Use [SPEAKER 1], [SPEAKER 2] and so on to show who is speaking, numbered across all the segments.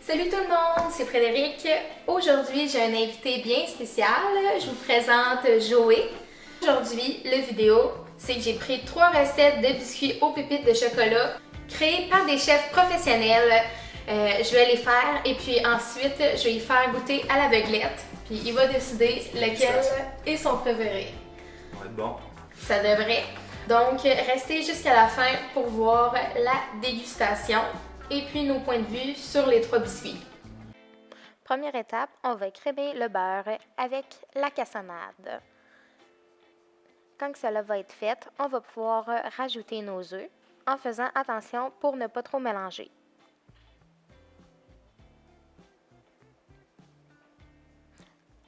[SPEAKER 1] Salut tout le monde, c'est Frédéric. Aujourd'hui, j'ai un invité bien spécial. Je vous présente Joé. Aujourd'hui, la vidéo, c'est que j'ai pris 3 recettes de biscuits aux pépites de chocolat créées par des chefs professionnels. Je vais les faire et puis ensuite, je vais y faire goûter à l'aveuglette. Puis il va décider lequel est son préféré.
[SPEAKER 2] Ça va être bon.
[SPEAKER 1] Ça devrait. Donc, restez jusqu'à la fin pour voir la dégustation et puis nos points de vue sur les 3 biscuits. Première étape, on va crémer le beurre avec la cassonade. Quand cela va être fait, on va pouvoir rajouter nos œufs en faisant attention pour ne pas trop mélanger.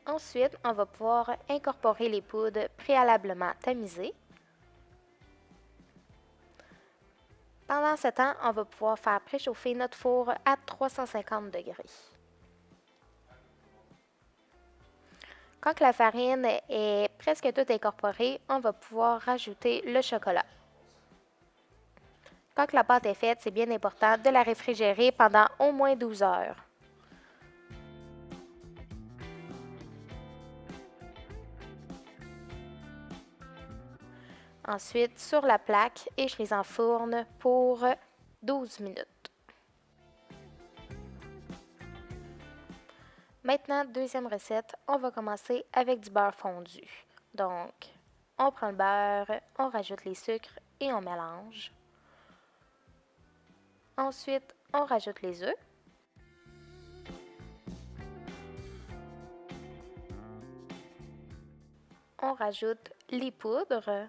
[SPEAKER 1] Ensuite, on va pouvoir incorporer les poudres préalablement tamisées. Pendant ce temps, on va pouvoir faire préchauffer notre four à 350 degrés. Quand la farine est presque toute incorporée, on va pouvoir rajouter le chocolat. Quand la pâte est faite, c'est bien important de la réfrigérer pendant au moins 12 heures. Ensuite, sur la plaque, et je les enfourne pour 12 minutes. Maintenant, deuxième recette, on va commencer avec du beurre fondu. Donc, on prend le beurre, on rajoute les sucres et on mélange. Ensuite, on rajoute les œufs. On rajoute les poudres.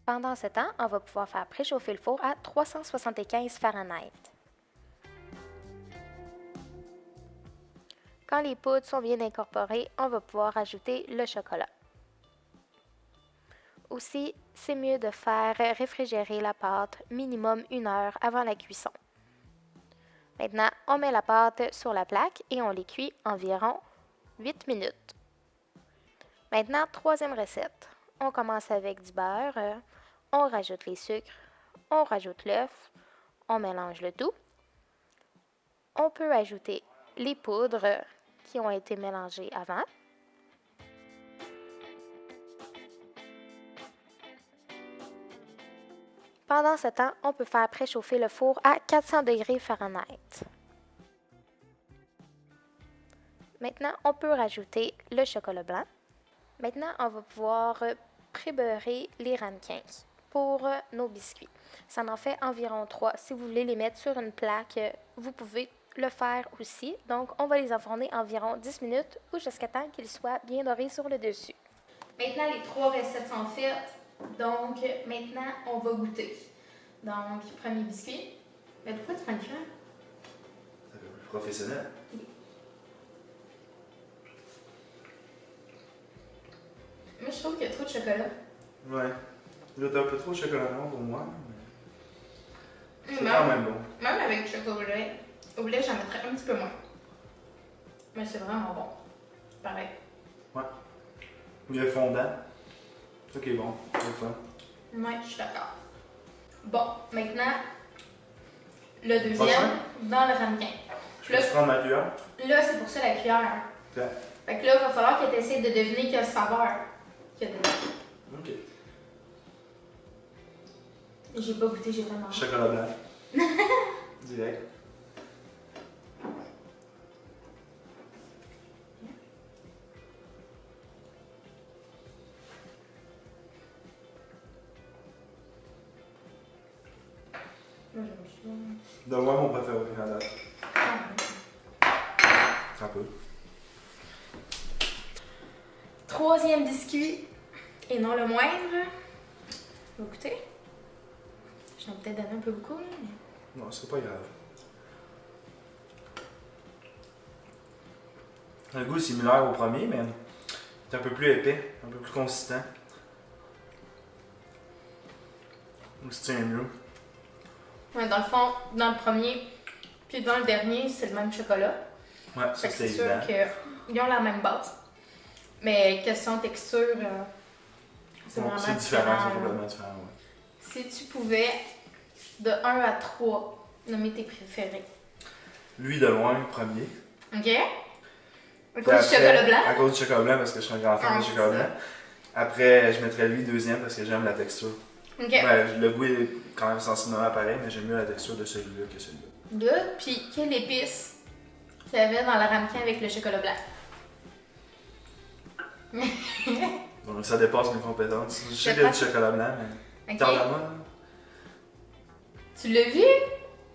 [SPEAKER 1] Pendant ce temps, on va pouvoir faire préchauffer le four à 375 Fahrenheit. Quand les poudres sont bien incorporées, on va pouvoir ajouter le chocolat. Aussi, c'est mieux de faire réfrigérer la pâte minimum 1 heure avant la cuisson. Maintenant, on met la pâte sur la plaque et on les cuit environ 8 minutes. Maintenant, troisième recette. On commence avec du beurre, on rajoute les sucres, on rajoute l'œuf, on mélange le tout. On peut ajouter les poudres qui ont été mélangées avant. Pendant ce temps, on peut faire préchauffer le four à 400 degrés Fahrenheit. Maintenant, on peut rajouter le chocolat blanc. Maintenant, on va pouvoir prébeurrer les ramequins pour nos biscuits. Ça en fait environ 3. Si vous voulez les mettre sur une plaque, vous pouvez le faire aussi. Donc, on va les enfourner environ 10 minutes ou jusqu'à temps qu'ils soient bien dorés sur le dessus. Maintenant, les 3 recettes sont faites. Donc, maintenant, on va goûter. Donc, premier biscuit. Mais pourquoi tu prends le cuillère?
[SPEAKER 2] C'est un peu plus professionnel.
[SPEAKER 1] Moi, je trouve qu'il y a trop de chocolat.
[SPEAKER 2] Ouais. Là, t'as un peu trop de chocolat noir pour moi, mais c'est
[SPEAKER 1] Même,
[SPEAKER 2] quand même bon.
[SPEAKER 1] même avec le chocolat au lait, j'en mettrais un petit peu moins. Mais c'est vraiment bon. Pareil.
[SPEAKER 2] Ouais. Il est fondant. C'est ça qui est bon. C'est le fun.
[SPEAKER 1] Ouais, je suis d'accord. Bon, maintenant, le deuxième,
[SPEAKER 2] Prochain.
[SPEAKER 1] dans le ramequin.
[SPEAKER 2] Je peux prendre ma cuillère?
[SPEAKER 1] Là, c'est pour ça la cuillère.
[SPEAKER 2] Ok.
[SPEAKER 1] Fait que là, il va falloir que tu essaies de deviner quelle saveur qu'il y a dedans.
[SPEAKER 2] Ok.
[SPEAKER 1] J'ai pas goûté, j'ai pas mangé.
[SPEAKER 2] Chocolat blanc. Direct.
[SPEAKER 1] Moi, j'aime
[SPEAKER 2] Donne-moi mon préféré à date.
[SPEAKER 1] ça.
[SPEAKER 2] Un peu.
[SPEAKER 1] Troisième biscuit, et non le moindre. On va goûter. J'en ai peut-être donné un peu beaucoup, là, mais...
[SPEAKER 2] Non, c'est pas grave. Le goût est similaire au premier, mais c'est un peu plus épais, un peu plus consistant. Il se tient mieux.
[SPEAKER 1] Ouais, dans le fond, dans le premier, puis dans le dernier, c'est le même chocolat.
[SPEAKER 2] Ouais, ça
[SPEAKER 1] Fait que
[SPEAKER 2] c'est
[SPEAKER 1] c'est sûr
[SPEAKER 2] évident.
[SPEAKER 1] qu'ils ont la même base. Mais question texture, c'est
[SPEAKER 2] Non,
[SPEAKER 1] vraiment
[SPEAKER 2] c'est différent, c'est
[SPEAKER 1] là.
[SPEAKER 2] complètement différent. Ouais.
[SPEAKER 1] Si tu pouvais, de 1 à 3, nommer tes préférés.
[SPEAKER 2] Lui de loin, premier.
[SPEAKER 1] OK? À
[SPEAKER 2] Puis
[SPEAKER 1] cause du
[SPEAKER 2] après,
[SPEAKER 1] chocolat blanc?
[SPEAKER 2] À cause du chocolat blanc, parce que je suis un grand fan
[SPEAKER 1] Ah,
[SPEAKER 2] de
[SPEAKER 1] c'est
[SPEAKER 2] chocolat
[SPEAKER 1] ça.
[SPEAKER 2] blanc. Après, je mettrais lui deuxième parce que j'aime la texture.
[SPEAKER 1] OK.
[SPEAKER 2] Ben, le goût est quand même sensiblement pareil, mais j'aime mieux la texture de celui-là que celui-là.
[SPEAKER 1] Good. Puis, quelle épice qu'il y avait dans le ramequin avec le chocolat blanc?
[SPEAKER 2] Donc ça dépasse mes compétences. Je sais
[SPEAKER 1] Je
[SPEAKER 2] qu'il y a
[SPEAKER 1] pense-
[SPEAKER 2] du chocolat blanc, mais.
[SPEAKER 1] OK.
[SPEAKER 2] Cardamome?
[SPEAKER 1] Tu l'as vu?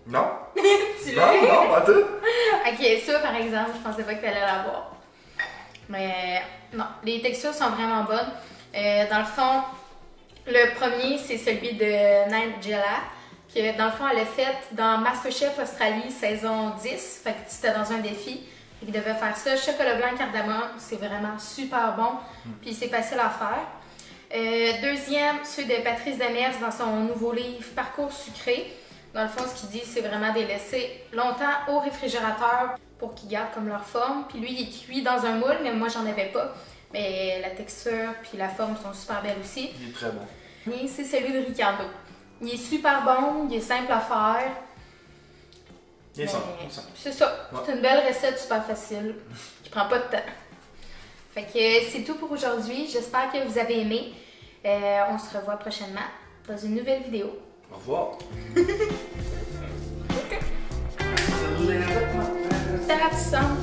[SPEAKER 2] Non?
[SPEAKER 1] Tu l'as vu?
[SPEAKER 2] Non, pas tout.
[SPEAKER 1] Ok, ça par exemple, je pensais pas que tu allais l'avoir. Mais non, les textures sont vraiment bonnes. Dans le fond, le premier, c'est celui de Nigella. Que dans le fond, elle l'a fait dans MasterChef Australie saison 10. Fait que c'était dans un défi. Il devait faire ça. Chocolat blanc, cardamome, c'est vraiment super bon. Puis c'est facile à faire. Deuxième, celui de Patrice Demers dans son nouveau livre Parcours sucré. Dans le fond, ce qu'il dit, c'est vraiment de les laisser longtemps au réfrigérateur pour qu'ils gardent comme leur forme. Puis lui, il est cuit dans un moule, mais moi, j'en avais pas. Mais la texture puis la forme sont super belles aussi.
[SPEAKER 2] Il est très bon.
[SPEAKER 1] Et c'est celui de Ricardo. Il est super bon, il est simple à faire.
[SPEAKER 2] Il est
[SPEAKER 1] Mais
[SPEAKER 2] simple. il est simple.
[SPEAKER 1] c'est ça.
[SPEAKER 2] Ouais.
[SPEAKER 1] C'est une belle recette super facile qui prend pas de temps. Fait que c'est tout pour aujourd'hui. J'espère que vous avez aimé. On se revoit prochainement dans une nouvelle vidéo.
[SPEAKER 2] Au revoir.
[SPEAKER 1] Ça va, tu sens?